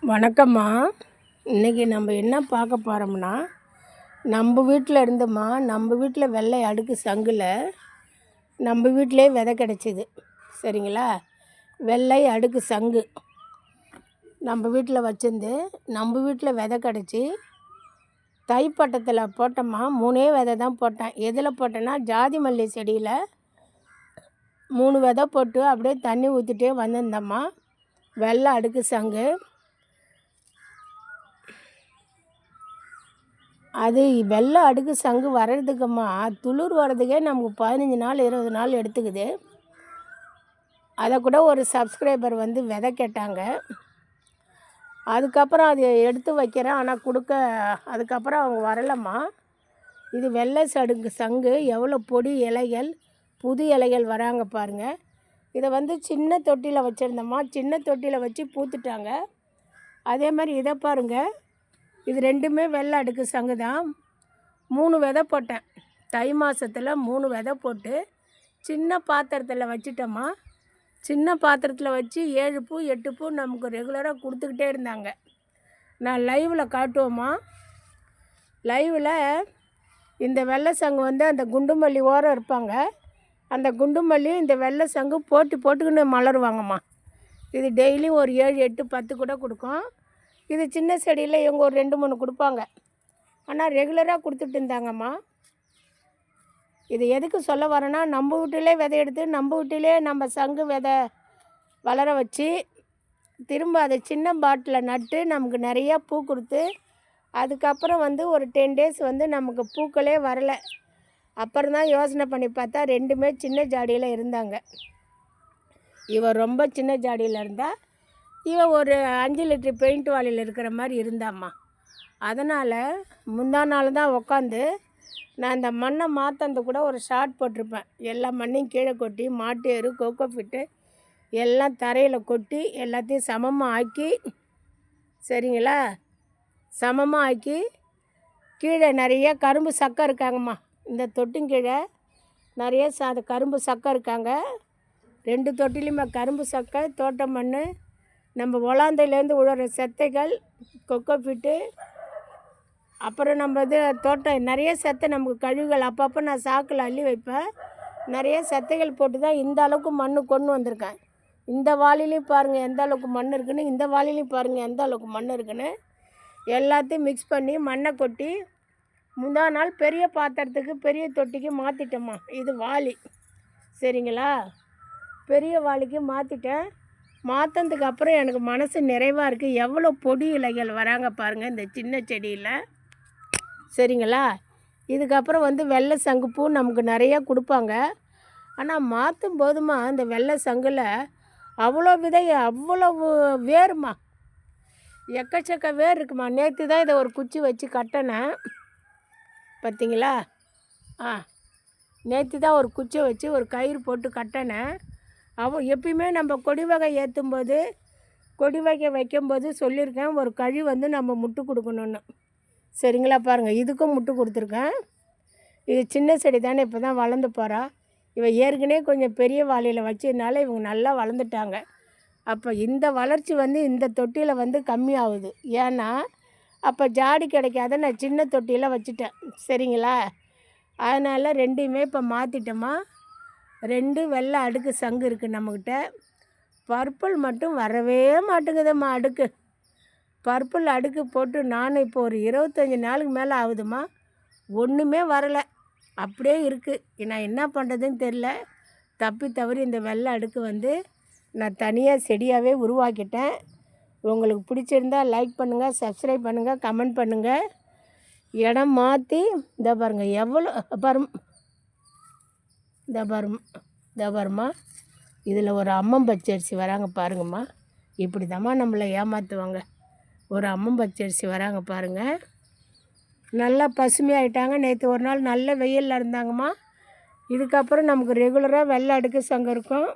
வணக்கம்மா. இன்றைக்கி நம்ம என்ன பார்க்க போகிறோம்னா, நம்ம வீட்டில் இருந்துமா நம்ம வீட்டில் வெள்ளை அடுக்கு சங்கில் நம்ம வீட்டிலே விதை கிடச்சிது. சரிங்களா? வெள்ளை அடுக்கு சங்கு நம்ம வீட்டில் வச்சுருந்து நம்ம வீட்டில் விதை கிடச்சி தைப்பட்டத்தில் போட்டோம்மா. 3 விதை தான் போட்டேன். எதில் போட்டேன்னா ஜாதி மல்லி செடியில் 3 விதை போட்டு அப்படியே தண்ணி ஊற்றிட்டே வந்திருந்தம்மா. வெள்ளை அடுக்கு சங்கு அது வெள்ளை அடுக்கு சங்கு வர்றதுக்குமா துளிர் வர்றதுக்கே நமக்கு 15 நாள் 20 நாள் எடுத்துக்குது. அதை கூட ஒரு சப்ஸ்கிரைபர் வந்து விதை கேட்டாங்க. அதுக்கப்புறம் அது எடுத்து வைக்கிறேன், ஆனால் அதுக்கப்புறம் அவங்க வரலம்மா. இது வெள்ளை அடுக்கு சங்கு எவ்வளோ பொடி இலைகள், புது இலைகள் வராங்க பாருங்கள். இதை வந்து சின்ன தொட்டியில் வச்சுருந்தோம்மா. சின்ன தொட்டியில் வச்சு பூத்துட்டாங்க. அதே மாதிரி இதை பாருங்கள், இது 2மே வெள்ளை அடுக்கு சங்கு தான். 3 விதை போட்டேன். தை மாதத்தில் 3 விதை போட்டு சின்ன பாத்திரத்தில் வச்சுட்டோம்மா. சின்ன பாத்திரத்தில் வச்சு 7 பூ 8 பூ நமக்கு ரெகுலராக கொடுத்துக்கிட்டே இருந்தாங்க. நான் லைவில் காட்டுவோம்மா. லைவில் இந்த வெள்ளை சங்கு வந்து அந்த குண்டுமல்லி ஓரம் இருப்பாங்க. அந்த குண்டுமல்லி இந்த வெள்ளை சங்கு போட்டுக்கின்னு மலருவாங்கம்மா. இது டெய்லியும் ஒரு 7 8 10 கூட கொடுக்கும். இது சின்ன செடியில் இவங்க ஒரு 2 3 கொடுப்பாங்க. ஆனால் ரெகுலராக கொடுத்துட்டு இருந்தாங்கம்மா. இது எதுக்கு சொல்ல வரேன்னா, நம்ம வீட்டிலே விதை எடுத்து நம்ம வீட்டிலே நம்ம சங்கு விதை வளர வச்சு திரும்ப அதை சின்ன பாட்டில் நட்டு நமக்கு நிறையா பூ கொடுத்து அதுக்கப்புறம் வந்து ஒரு 10 டேஸ் வந்து நமக்கு பூக்களே வரலை. அப்புறம் தான் யோசனை பண்ணி பார்த்தா 2மே சின்ன ஜாடியில் இருந்தாங்க. இவன் ரொம்ப சின்ன ஜாடியில் இருந்தால் இவன் ஒரு 5 லிட்டர் பெயிண்ட் வாளியில் இருக்கிற மாதிரி இருந்தாம்மா. அதனால் முந்தா நாள் தான் உட்காந்து நான் இந்த மண்ணை மாற்றந்து கூட ஒரு ஷார்ட் போட்டிருப்பேன். எல்லா மண்ணையும் கீழே கொட்டி மாட்டு எரு கொக்கோ ஃபிட்டு எல்லாம் தரையில் கொட்டி எல்லாத்தையும் சமமாக ஆக்கி, சரிங்களா, சமமாக ஆக்கி கீழே நிறைய கரும்பு சக்கை இருக்காங்கம்மா. இந்த தொட்டின் கீழே நிறைய கரும்பு சக்கை இருக்காங்க. 2 தொட்டிலையுமே கரும்பு சக்கை, தோட்ட மண், நம்ம ஒலாந்தையிலேருந்து உழுற செத்தைகள், கொக்கோ ஃபிட்டு, அப்புறம் நம்ம இது தோட்டம் நிறைய செத்தை நமக்கு கழிவுகள் அப்பப்போ நான் சாக்கில் அள்ளி வைப்பேன். நிறைய செத்தைகள் போட்டு தான் இந்த அளவுக்கு மண் கொண்டு வந்திருக்கேன். இந்த வாளிலையும் பாருங்கள் எந்த அளவுக்கு மண் இருக்குன்னு, இந்த வாளிலையும் பாருங்கள் எந்த அளவுக்கு மண் இருக்குன்னு. எல்லாத்தையும் மிக்ஸ் பண்ணி மண்ணை கொட்டி முந்தா நாள் பெரிய பாத்திரத்துக்கு பெரிய தொட்டிக்கு மாற்றிட்டோம்மா. இது வாளி, சரிங்களா? பெரிய வாளிக்கு மாற்றிட்டேன். மாற்றினதுக்கு அப்புறம் எனக்கு மனசு நிறைவாக இருக்குது. எவ்வளோ பொடி இலைகள் வராங்க பாருங்கள் இந்த சின்ன செடியில், சரிங்களா? இதுக்கப்புறம் வந்து வெள்ளை சங்குப்பூ நமக்கு நிறையா கொடுப்பாங்க. ஆனால் மாற்றும் போதுமா இந்த வெள்ளை சங்கில் அவ்வளோ விதை, அவ்வளவு வேறுமா, எக்கச்சக்க வேர் இருக்குமா. நேற்று தான் இதை ஒரு குச்சி வச்சு கட்டினேன், பார்த்தீங்களா? நேற்று தான் ஒரு குச்சி வச்சு ஒரு கயிறு போட்டு கட்டினேன். எப்பயுமே நம்ம கொடி வகை ஏற்றும்போது, கொடி வகை வைக்கும்போது சொல்லியிருக்கேன், ஒரு கழி வந்து நம்ம முட்டு கொடுக்கணுன்னு, சரிங்களா? பாருங்கள், இதுக்கும் முட்டு கொடுத்துருக்கேன். இது சின்ன செடி தானே, இப்போ தான் வளர்ந்து போகிறா. இவன் ஏற்கனவே கொஞ்சம் பெரிய வாளியில் வச்சதுனால இவங்க நல்லா வளர்ந்துட்டாங்க. அப்போ இந்த வளர்ச்சி வந்து இந்த தொட்டியில் வந்து கம்மியாகுது. ஏன்னா அப்போ ஜாடி கிடைக்காத நான் சின்ன தொட்டியில் வச்சுட்டேன், சரிங்களா? அதனால் 2மே இப்போ மாற்றிட்டோமா. 2 வெள்ளை அடுக்கு சங்கு இருக்குது நம்மக்கிட்ட. பர்பிள் மட்டும் வரவே மாட்டேங்குதும்மா. அடுக்கு பர்பிள் அடுக்கு போட்டு நான் இப்போ ஒரு 25 நாளுக்கு மேலே ஆகுதுமா. ஒன்றுமே வரலை, அப்படியே இருக்குது. நான் என்ன பண்ணுறதுன்னு தெரில. தப்பி தவறி இந்த வெள்ளை அடுக்கு வந்து நான் தனியாக செடியாகவே உருவாக்கிட்டேன். உங்களுக்கு பிடிச்சிருந்தால் லைக் பண்ணுங்கள், சப்ஸ்கிரைப் பண்ணுங்கள், கமெண்ட் பண்ணுங்கள். இடம் மாற்றி இந்த பாருங்கள் எவ்வளோ இந்த பாருமா, இதில் ஒரு அம்மம் பச்சரிசி வராங்க பாருங்கம்மா. இப்படி தாம்மா நம்மளை ஏமாற்றுவாங்க. ஒரு அம்மம் பச்சரிசி வராங்க பாருங்கள். நல்லா பசுமையாயிட்டாங்க. நேற்று ஒரு நாள் நல்ல வெயிலில் இருந்தாங்கம்மா. இதுக்கப்புறம் நமக்கு ரெகுலராக வெள்ளை அடுக்கு சங்கு இருக்கும்.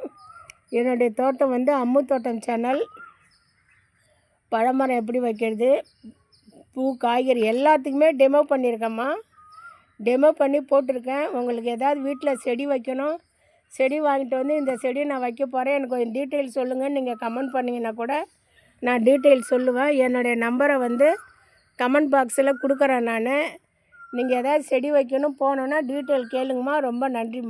என்னுடைய தோட்டம் வந்து அம்மு தோட்டம் சேனல். பழமரம் எப்படி வைக்கிறது, பூ காய்கறி எல்லாத்துக்குமே டெமோ பண்ணியிருக்கேம்மா. டெமோ பண்ணி போட்டிருக்கேன். உங்களுக்கு ஏதாவது வீட்டில் செடி வைக்கணும், செடி வாங்கிட்டு வந்து இந்த செடியை நான் வைக்க போகிறேன், எனக்கு கொஞ்சம் டீட்டெயில் சொல்லுங்கன்னு நீங்கள் கமெண்ட் பண்ணிங்கன்னா கூட நான் டீட்டெயில் சொல்லுவேன். என்னுடைய நம்பரை வந்து கமெண்ட் பாக்ஸில் கொடுக்குறேன் நான். நீங்கள் ஏதாவது செடி வைக்கணும் போனோன்னா டீட்டெயில் கேளுங்கம்மா. ரொம்ப நன்றிம்மா.